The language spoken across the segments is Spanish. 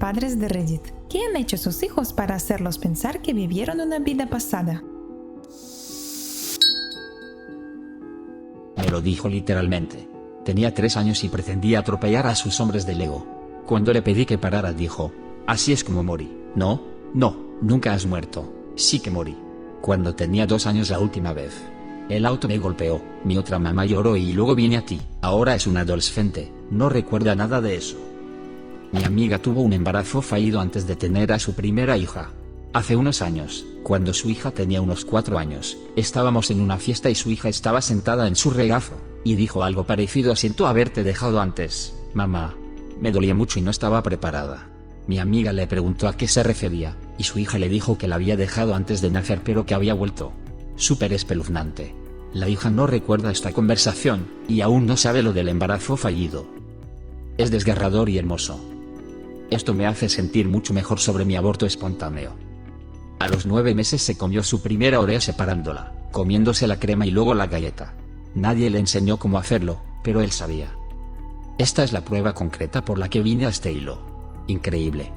padres de Reddit. ¿Qué han hecho sus hijos para hacerlos pensar que vivieron una vida pasada? Me lo dijo literalmente. Tenía 3 años y pretendía atropellar a sus hombres de Lego. Cuando le pedí que parara dijo: así es como morí. No, nunca has muerto. Sí que morí. Cuando tenía 2 años la última vez. El auto me golpeó, mi otra mamá lloró y luego vine a ti. Ahora es un adolescente, no recuerda nada de eso. Mi amiga tuvo un embarazo fallido antes de tener a su primera hija. Hace unos años, cuando su hija tenía unos 4 años, estábamos en una fiesta y su hija estaba sentada en su regazo, y dijo algo parecido a siento haberte dejado antes, mamá. Me dolía mucho y no estaba preparada. Mi amiga le preguntó a qué se refería, y su hija le dijo que la había dejado antes de nacer pero que había vuelto. Súper espeluznante. La hija no recuerda esta conversación, y aún no sabe lo del embarazo fallido. Es desgarrador y hermoso. Esto me hace sentir mucho mejor sobre mi aborto espontáneo. A los 9 meses se comió su primera Oreo separándola, comiéndose la crema y luego la galleta. Nadie le enseñó cómo hacerlo, pero él sabía. Esta es la prueba concreta por la que vine a este hilo. Increíble.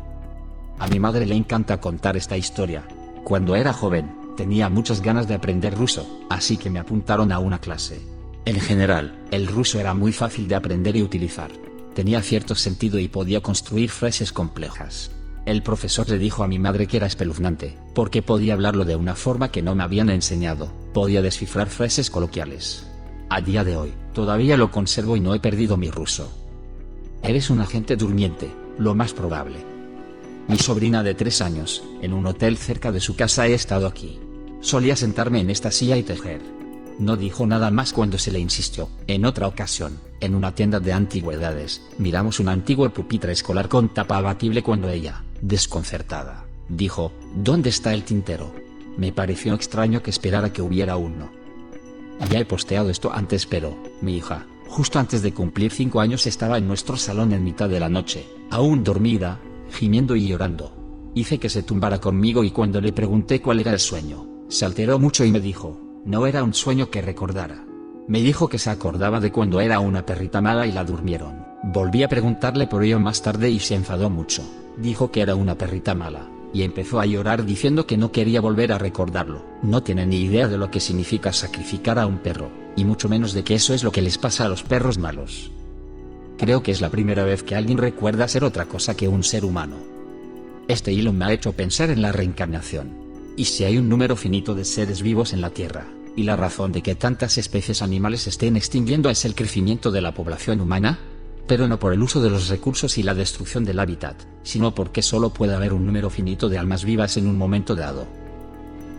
A mi madre le encanta contar esta historia. Cuando era joven, tenía muchas ganas de aprender ruso, así que me apuntaron a una clase. En general, el ruso era muy fácil de aprender y utilizar. Tenía cierto sentido y podía construir frases complejas. El profesor le dijo a mi madre que era espeluznante, porque podía hablarlo de una forma que no me habían enseñado, podía descifrar frases coloquiales. A día de hoy, todavía lo conservo y no he perdido mi ruso. Eres un agente durmiente, lo más probable. Mi sobrina de 3 años, en un hotel cerca de su casa he estado aquí. Solía sentarme en esta silla y tejer. No dijo nada más cuando se le insistió. En otra ocasión, en una tienda de antigüedades, miramos un antiguo pupitre escolar con tapa abatible cuando ella, desconcertada, dijo: ¿dónde está el tintero? Me pareció extraño que esperara que hubiera uno. Ya he posteado esto antes pero, mi hija, justo antes de cumplir 5 años estaba en nuestro salón en mitad de la noche, aún dormida, gimiendo y llorando. Hice que se tumbara conmigo y cuando le pregunté cuál era el sueño, se alteró mucho y me dijo: no era un sueño que recordara. Me dijo que se acordaba de cuando era una perrita mala y la durmieron. Volví a preguntarle por ello más tarde y se enfadó mucho. Dijo que era una perrita mala, y empezó a llorar diciendo que no quería volver a recordarlo. No tiene ni idea de lo que significa sacrificar a un perro, y mucho menos de que eso es lo que les pasa a los perros malos. Creo que es la primera vez que alguien recuerda ser otra cosa que un ser humano. Este hilo me ha hecho pensar en la reencarnación. ¿Y si hay un número finito de seres vivos en la Tierra, y la razón de que tantas especies animales se estén extinguiendo es el crecimiento de la población humana? Pero no por el uso de los recursos y la destrucción del hábitat, sino porque solo puede haber un número finito de almas vivas en un momento dado.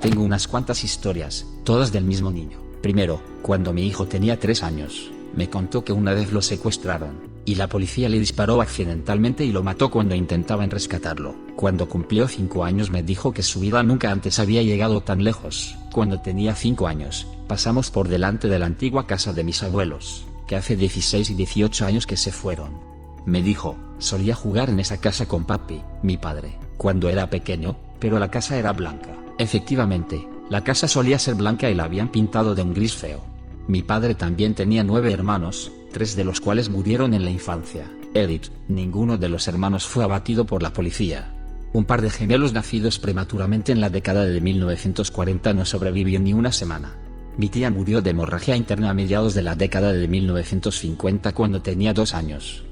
Tengo unas cuantas historias, todas del mismo niño. Primero, cuando mi hijo tenía 3 años, me contó que una vez lo secuestraron, y la policía le disparó accidentalmente y lo mató cuando intentaban rescatarlo. Cuando cumplió 5 años me dijo que su vida nunca antes había llegado tan lejos. Cuando tenía 5 años, pasamos por delante de la antigua casa de mis abuelos, que hace 16 y 18 años que se fueron. Me dijo: solía jugar en esa casa con papi, mi padre, cuando era pequeño, pero la casa era blanca. Efectivamente, la casa solía ser blanca y la habían pintado de un gris feo. Mi padre también tenía 9 hermanos, 3 de los cuales murieron en la infancia. Edith, ninguno de los hermanos fue abatido por la policía. Un par de gemelos nacidos prematuramente en la década de 1940 no sobrevivió ni una semana. Mi tía murió de hemorragia interna a mediados de la década de 1950 cuando tenía 2 años.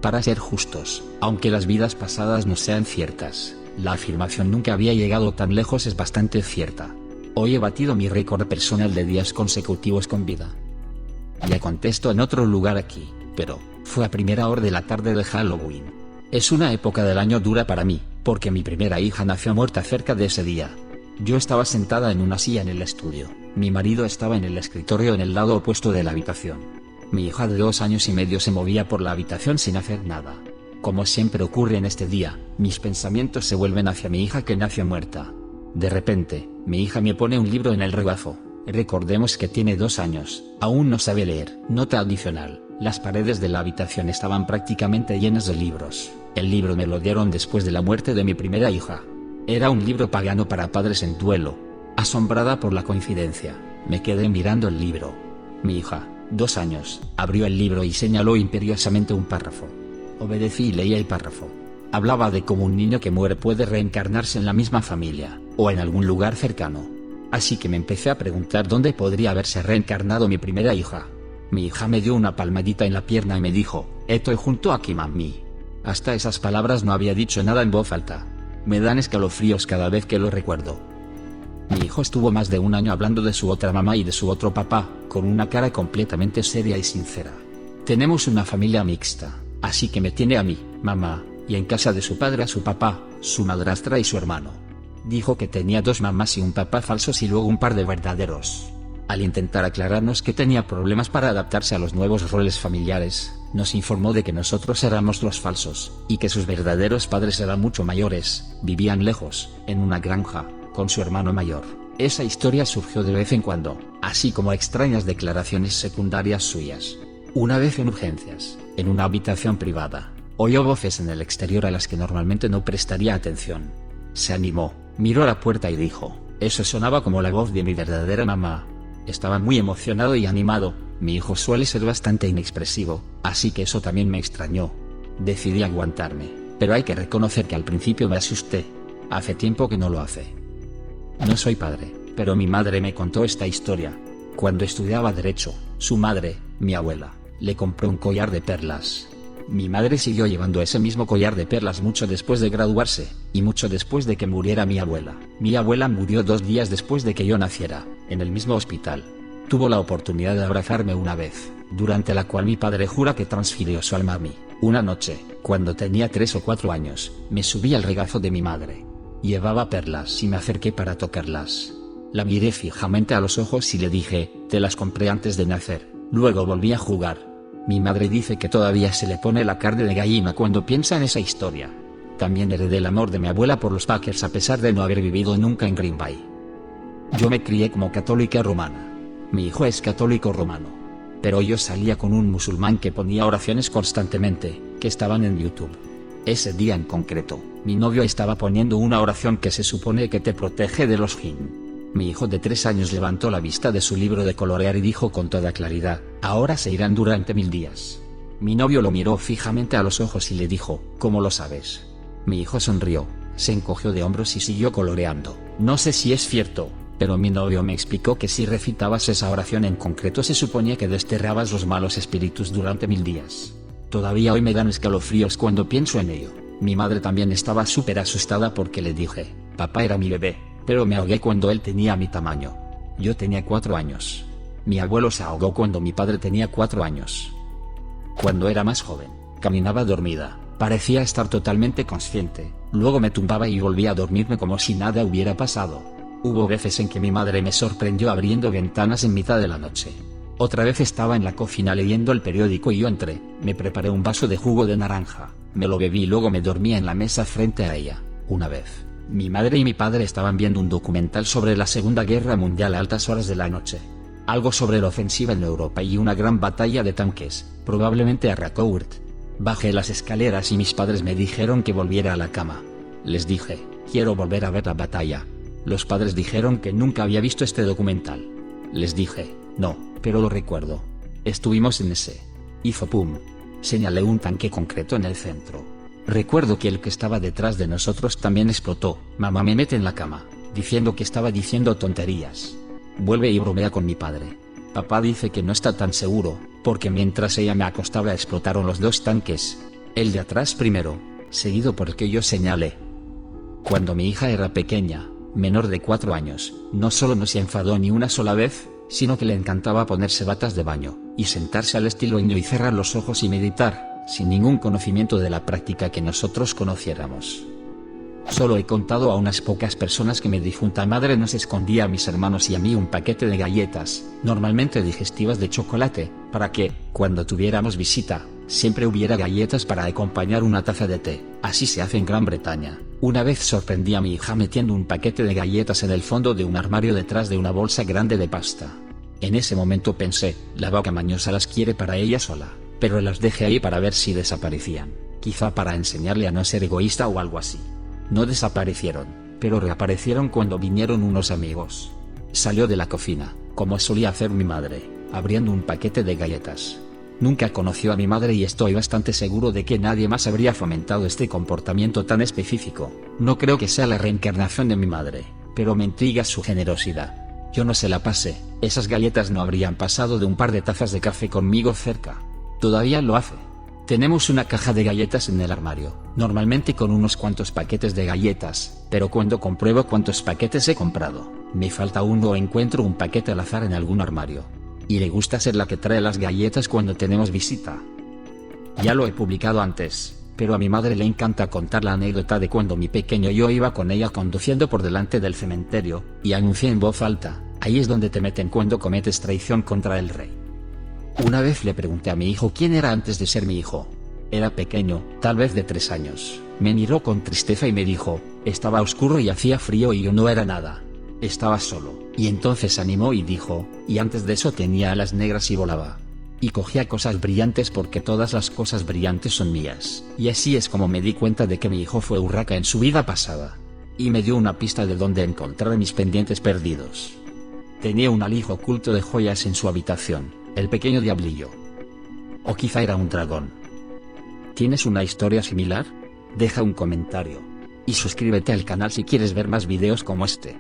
Para ser justos, aunque las vidas pasadas no sean ciertas, la afirmación nunca había llegado tan lejos es bastante cierta. Hoy he batido mi récord personal de días consecutivos con vida. Ya contesto en otro lugar aquí, pero fue a primera hora de la tarde de Halloween. Es una época del año dura para mí, porque mi primera hija nació muerta cerca de ese día. Yo estaba sentada en una silla en el estudio, mi marido estaba en el escritorio en el lado opuesto de la habitación. Mi hija de 2 años y medio se movía por la habitación sin hacer nada. Como siempre ocurre en este día, mis pensamientos se vuelven hacia mi hija que nació muerta. De repente, mi hija me pone un libro en el regazo. Recordemos que tiene 2 años, aún no sabe leer. Nota adicional: las paredes de la habitación estaban prácticamente llenas de libros. El libro me lo dieron después de la muerte de mi primera hija. Era un libro pagano para padres en duelo. Asombrada por la coincidencia, me quedé mirando el libro. Mi hija, 2 años, abrió el libro y señaló imperiosamente un párrafo. Obedecí y leí el párrafo. Hablaba de cómo un niño que muere puede reencarnarse en la misma familia, o en algún lugar cercano. Así que me empecé a preguntar dónde podría haberse reencarnado mi primera hija. Mi hija me dio una palmadita en la pierna y me dijo: "Estoy junto aquí, mami". Hasta esas palabras no había dicho nada en voz alta. Me dan escalofríos cada vez que lo recuerdo. Mi hijo estuvo más de un año hablando de su otra mamá y de su otro papá, con una cara completamente seria y sincera. Tenemos una familia mixta, así que me tiene a mí, mamá, y en casa de su padre a su papá, su madrastra y su hermano. Dijo que tenía 2 mamás y un papá falsos y luego un par de verdaderos. Al intentar aclararnos que tenía problemas para adaptarse a los nuevos roles familiares, nos informó de que nosotros éramos los falsos, y que sus verdaderos padres eran mucho mayores, vivían lejos, en una granja, con su hermano mayor. Esa historia surgió de vez en cuando, así como extrañas declaraciones secundarias suyas. Una vez en urgencias, en una habitación privada, oyó voces en el exterior a las que normalmente no prestaría atención. Se animó, miró a la puerta y dijo: "Eso sonaba como la voz de mi verdadera mamá". Estaba muy emocionado y animado. Mi hijo suele ser bastante inexpresivo, así que eso también me extrañó. Decidí aguantarme, pero hay que reconocer que al principio me asusté. Hace tiempo que no lo hace. No soy padre, pero mi madre me contó esta historia. Cuando estudiaba Derecho, su madre, mi abuela, le compró un collar de perlas. Mi madre siguió llevando ese mismo collar de perlas mucho después de graduarse, y mucho después de que muriera mi abuela. Mi abuela murió 2 días después de que yo naciera, en el mismo hospital. Tuvo la oportunidad de abrazarme una vez, durante la cual mi padre jura que transfirió su alma a mí. Una noche, cuando tenía 3 o 4 años, me subí al regazo de mi madre. Llevaba perlas y me acerqué para tocarlas. La miré fijamente a los ojos y le dije: "Te las compré antes de nacer". Luego volví a jugar. Mi madre dice que todavía se le pone la carne de gallina cuando piensa en esa historia. También heredé el amor de mi abuela por los Packers a pesar de no haber vivido nunca en Green Bay. Yo me crié como católica romana. Mi hijo es católico romano. Pero yo salía con un musulmán que ponía oraciones constantemente, que estaban en YouTube. Ese día en concreto, mi novio estaba poniendo una oración que se supone que te protege de los jinn. Mi hijo de 3 años levantó la vista de su libro de colorear y dijo con toda claridad: "Ahora se irán durante 1000 días". Mi novio lo miró fijamente a los ojos y le dijo: "¿Cómo lo sabes?". Mi hijo sonrió, se encogió de hombros y siguió coloreando. No sé si es cierto, pero mi novio me explicó que si recitabas esa oración en concreto se suponía que desterrabas los malos espíritus durante 1000 días. Todavía hoy me dan escalofríos cuando pienso en ello. Mi madre también estaba súper asustada porque le dije: "Papá era mi bebé, pero me ahogué cuando él tenía mi tamaño". Yo tenía 4 años. Mi abuelo se ahogó cuando mi padre tenía 4 años. Cuando era más joven, caminaba dormida, parecía estar totalmente consciente, luego me tumbaba y volvía a dormirme como si nada hubiera pasado. Hubo veces en que mi madre me sorprendió abriendo ventanas en mitad de la noche. Otra vez estaba en la cocina leyendo el periódico y yo entré, me preparé un vaso de jugo de naranja, me lo bebí y luego me dormí en la mesa frente a ella. Una vez, mi madre y mi padre estaban viendo un documental sobre la Segunda Guerra Mundial a altas horas de la noche. Algo sobre la ofensiva en Europa y una gran batalla de tanques, probablemente a Racourt. Bajé las escaleras y mis padres me dijeron que volviera a la cama. Les dije: "Quiero volver a ver la batalla". Los padres dijeron que nunca había visto este documental. Les dije: "No, pero lo recuerdo. Estuvimos en ese". Hizo pum. Señalé un tanque concreto en el centro. Recuerdo que el que estaba detrás de nosotros también explotó. Mamá me mete en la cama, diciendo que estaba diciendo tonterías. Vuelve y bromea con mi padre. Papá dice que no está tan seguro, porque mientras ella me acostaba explotaron los 2 tanques. El de atrás primero, seguido por el que yo señalé. Cuando mi hija era pequeña, menor de 4 años, no solo no se enfadó ni una sola vez, sino que le encantaba ponerse batas de baño, y sentarse al estilo indio y cerrar los ojos y meditar, sin ningún conocimiento de la práctica que nosotros conociéramos. Solo he contado a unas pocas personas que mi difunta madre nos escondía a mis hermanos y a mí un paquete de galletas, normalmente digestivas de chocolate, para que, cuando tuviéramos visita, siempre hubiera galletas para acompañar una taza de té. Así se hace en Gran Bretaña. Una vez sorprendí a mi hija metiendo un paquete de galletas en el fondo de un armario detrás de una bolsa grande de pasta. En ese momento pensé: la vaca mañosa las quiere para ella sola, pero las dejé ahí para ver si desaparecían, quizá para enseñarle a no ser egoísta o algo así. No desaparecieron, pero reaparecieron cuando vinieron unos amigos. Salió de la cocina, como solía hacer mi madre, abriendo un paquete de galletas. Nunca conoció a mi madre y estoy bastante seguro de que nadie más habría fomentado este comportamiento tan específico. No creo que sea la reencarnación de mi madre, pero me intriga su generosidad. Yo no se la pasé, esas galletas no habrían pasado de un par de tazas de café conmigo cerca. Todavía lo hace. Tenemos una caja de galletas en el armario, normalmente con unos cuantos paquetes de galletas, pero cuando compruebo cuántos paquetes he comprado, me falta uno o encuentro un paquete al azar en algún armario. Y le gusta ser la que trae las galletas cuando tenemos visita. Ya lo he publicado antes, pero a mi madre le encanta contar la anécdota de cuando mi pequeño yo iba con ella conduciendo por delante del cementerio, y anuncié en voz alta: ahí es donde te meten cuando cometes traición contra el rey. Una vez le pregunté a mi hijo quién era antes de ser mi hijo. Era pequeño, tal vez de 3 años. Me miró con tristeza y me dijo: estaba oscuro y hacía frío y yo no era nada. Estaba solo. Y entonces animó y dijo: y antes de eso tenía alas negras y volaba. Y cogía cosas brillantes porque todas las cosas brillantes son mías. Y así es como me di cuenta de que mi hijo fue Urraca en su vida pasada. Y me dio una pista de dónde encontrar mis pendientes perdidos. Tenía un alijo oculto de joyas en su habitación, el pequeño diablillo. O quizá era un dragón. ¿Tienes una historia similar? Deja un comentario. Y suscríbete al canal si quieres ver más videos como este.